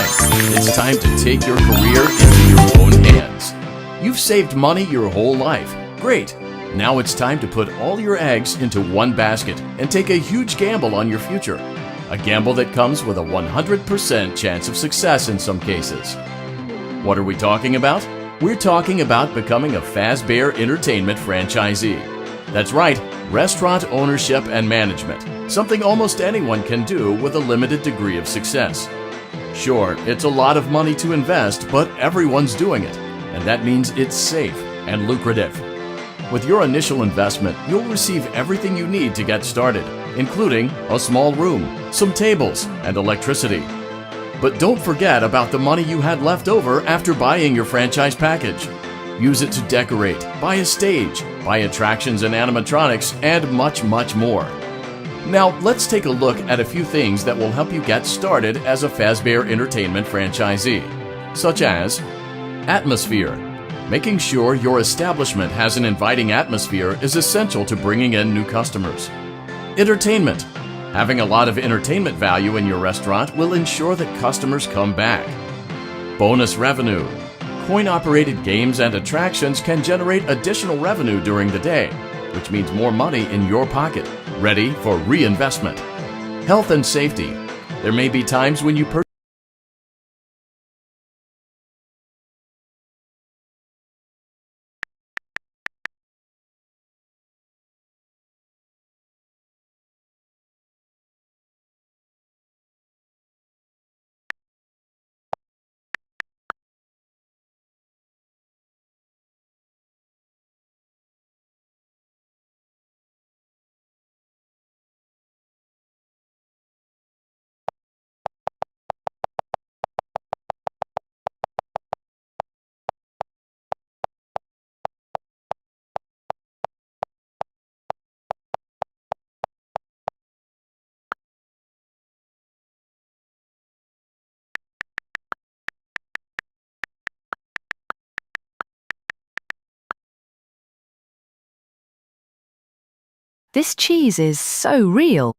time. It's time to take your career into your own hands. You've saved money your whole life. Great. Now it's time to put all your eggs into one basket and take a huge gamble on your future. A gamble that comes with a 100% chance of success in some cases. What are we talking about? We're talking about becoming a Fazbear Entertainment franchisee. That's right, restaurant ownership and management, something almost anyone can do with a limited degree of success. Sure, it's a lot of money to invest, but everyone's doing it, and that means it's safe and lucrative. With your initial investment, you'll receive everything you need to get started, including a small room, some tables, and electricity. But don't forget about the money you had left over after buying your franchise package. Use it to decorate, buy a stage, buy attractions and animatronics, and much, much more. Now, let's take a look at a few things that will help you get started as a Fazbear Entertainment franchisee, such as atmosphere. Making sure your establishment has an inviting atmosphere is essential to bringing in new customers. Entertainment. Having a lot of entertainment value in your restaurant will ensure that customers come back. Bonus revenue. Coin-operated games and attractions can generate additional revenue during the day, which means more money in your pocket, ready for reinvestment. Health and safety. There may be times when you purchase This cheese is so real.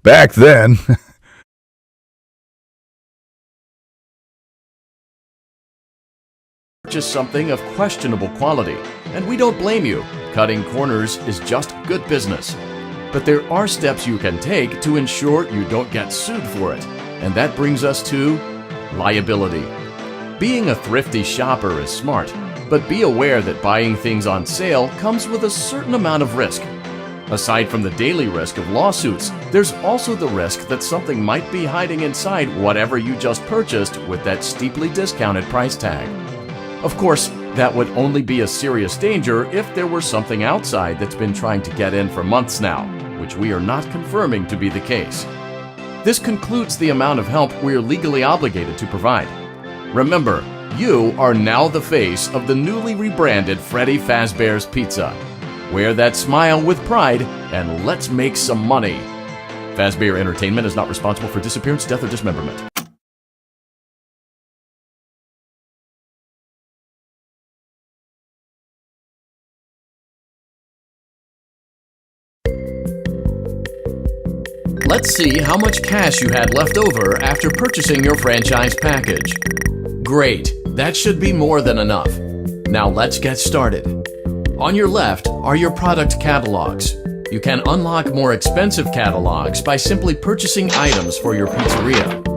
Back then, something of questionable quality, and we don't blame you. Cutting corners is just good business. But there are steps you can take to ensure you don't get sued for it, and that brings us to liability. Being a thrifty shopper is smart, but be aware that buying things on sale comes with a certain amount of risk. Aside from the daily risk of lawsuits, there's also the risk that something might be hiding inside whatever you just purchased with that steeply discounted price tag. Of course, that would only be a serious danger if there were something outside that's been trying to get in for months now, which we are not confirming to be the case. This concludes the amount of help we're legally obligated to provide. Remember, you are now the face of the newly rebranded Freddy Fazbear's Pizza. Wear that smile with pride, and let's make some money. Fazbear Entertainment is not responsible for disappearance, death, or dismemberment. Let's see how much cash you had left over after purchasing your franchise package. Great, that should be more than enough. Now let's get started. On your left are your product catalogs. You can unlock more expensive catalogs by simply purchasing items for your pizzeria.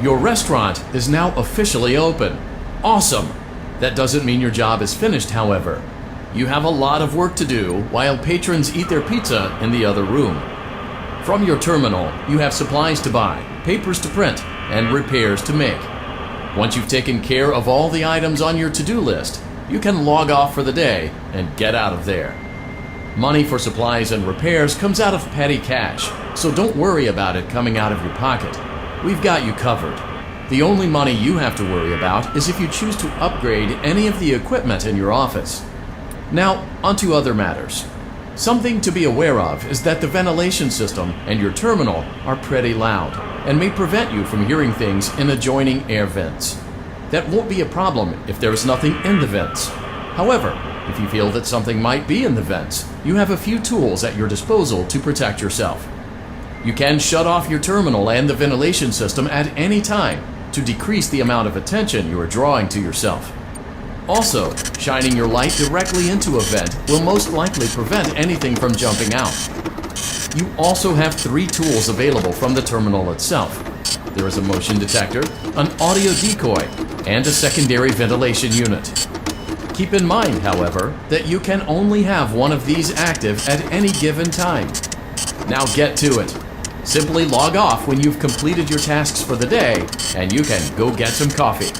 Your restaurant is now officially open. Awesome! That doesn't mean your job is finished, however. You have a lot of work to do while patrons eat their pizza in the other room. From your terminal, you have supplies to buy, papers to print, and repairs to make. Once you've taken care of all the items on your to-do list, you can log off for the day and get out of there. Money for supplies and repairs comes out of petty cash, so don't worry about it coming out of your pocket. We've got you covered. The only money you have to worry about is if you choose to upgrade any of the equipment in your office. Now, onto other matters. Something to be aware of is that the ventilation system and your terminal are pretty loud and may prevent you from hearing things in adjoining air vents. That won't be a problem if there is nothing in the vents. However, if you feel that something might be in the vents, you have a few tools at your disposal to protect yourself. You can shut off your terminal and the ventilation system at any time to decrease the amount of attention you are drawing to yourself. Also, shining your light directly into a vent will most likely prevent anything from jumping out. You also have 3 tools available from the terminal itself. There is a motion detector, an audio decoy, and a secondary ventilation unit. Keep in mind, however, that you can only have one of these active at any given time. Now get to it. Simply log off when you've completed your tasks for the day, and you can go get some coffee.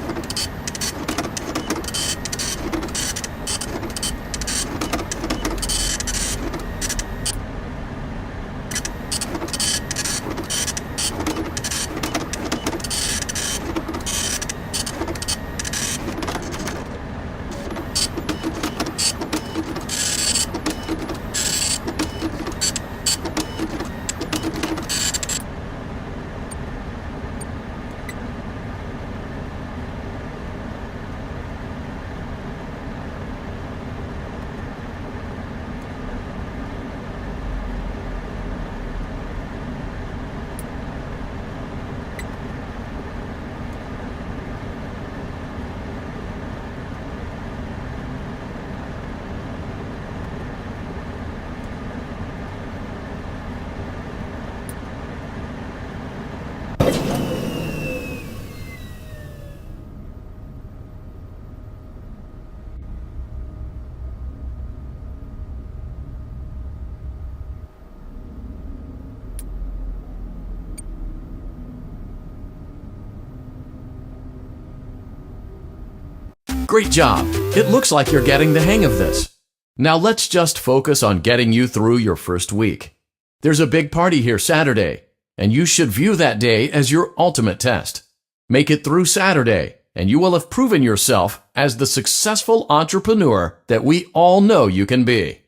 Great job! It looks like you're getting the hang of this. Now let's just focus on getting you through your first week. There's a big party here Saturday, and you should view that day as your ultimate test. Make it through Saturday, and you will have proven yourself as the successful entrepreneur that we all know you can be.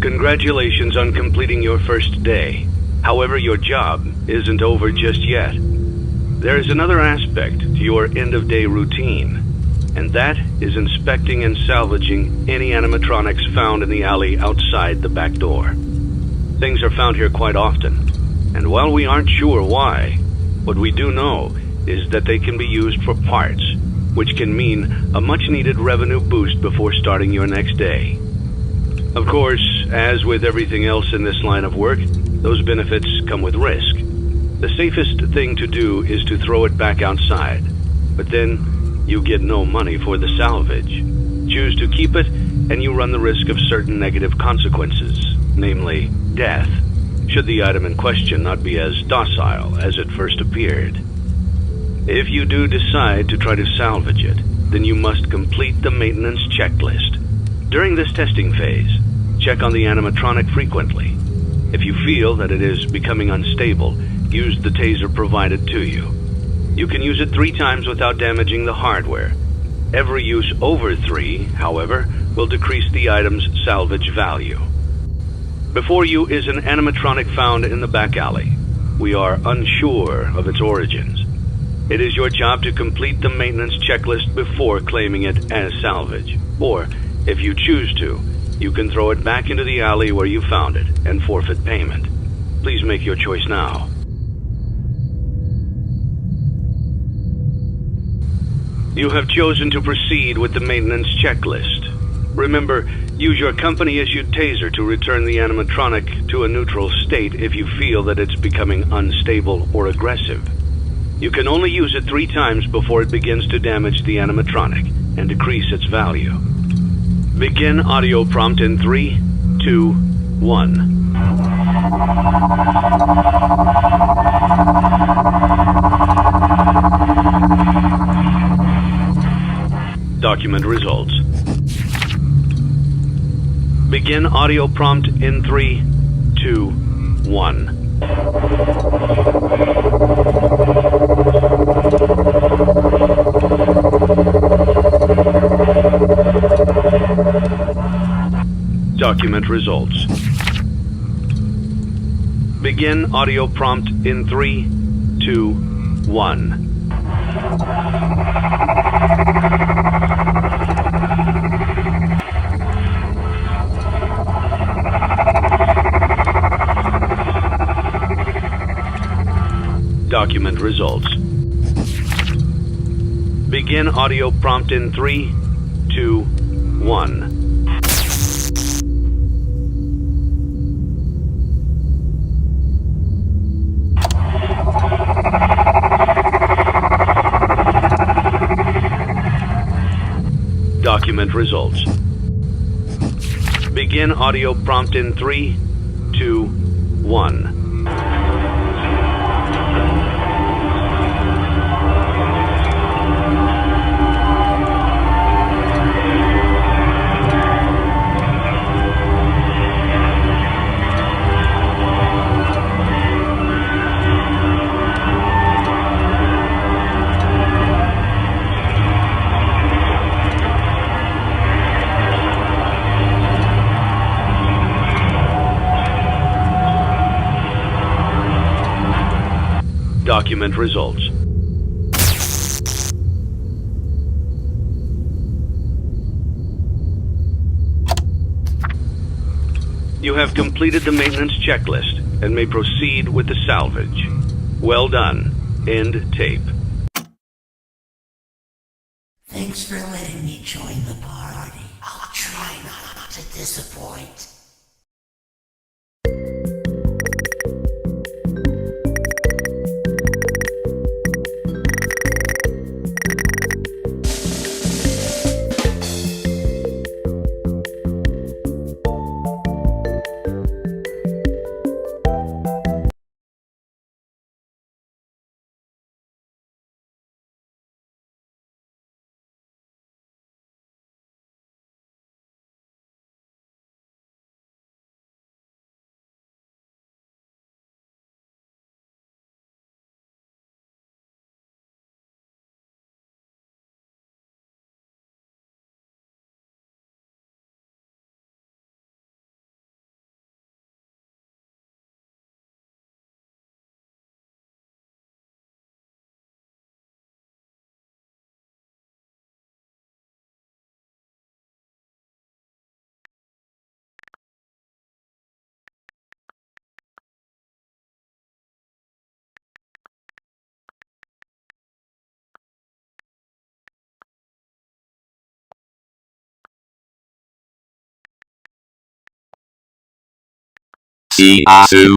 Congratulations on completing your first day. However, your job isn't over just yet. There is another aspect to your end-of-day routine, and that is inspecting and salvaging any animatronics found in the alley outside the back door. Things are found here quite often, and while we aren't sure why, what we do know is that they can be used for parts, which can mean a much-needed revenue boost before starting your next day. Of course, as with everything else in this line of work, those benefits come with risk. The safest thing to do is to throw it back outside, but then you get no money for the salvage. Choose to keep it, and you run the risk of certain negative consequences, namely death, should the item in question not be as docile as it first appeared. If you do decide to try to salvage it, then you must complete the maintenance checklist. During this testing phase, check on the animatronic frequently. If you feel that it is becoming unstable, use the taser provided to you. You can use it 3 times without damaging the hardware. Every use over 3, however, will decrease the item's salvage value. Before you is an animatronic found in the back alley. we are unsure of its origins. It is your job to complete the maintenance checklist before claiming it as salvage. Or, if you choose to, you can throw it back into the alley where you found it and forfeit payment. Please make your choice now. You have chosen to proceed with the maintenance checklist. Remember, use your company-issued taser to return the animatronic to a neutral state if you feel that it's becoming unstable or aggressive. You can only use it 3 times before it begins to damage the animatronic and decrease its value. Begin audio prompt in 3, 2, 1. Document results. Begin audio prompt in 3, 2, 1. Document results. Begin audio prompt in 3, 2, 1. Document results. Begin audio prompt in 3, 2, 1. Document results. Begin audio prompt in 3, 2, 1. Document results. You have completed the maintenance checklist and may proceed with the salvage. Well done. End tape. Thanks for letting me join the party. I'll try not to disappoint. See you,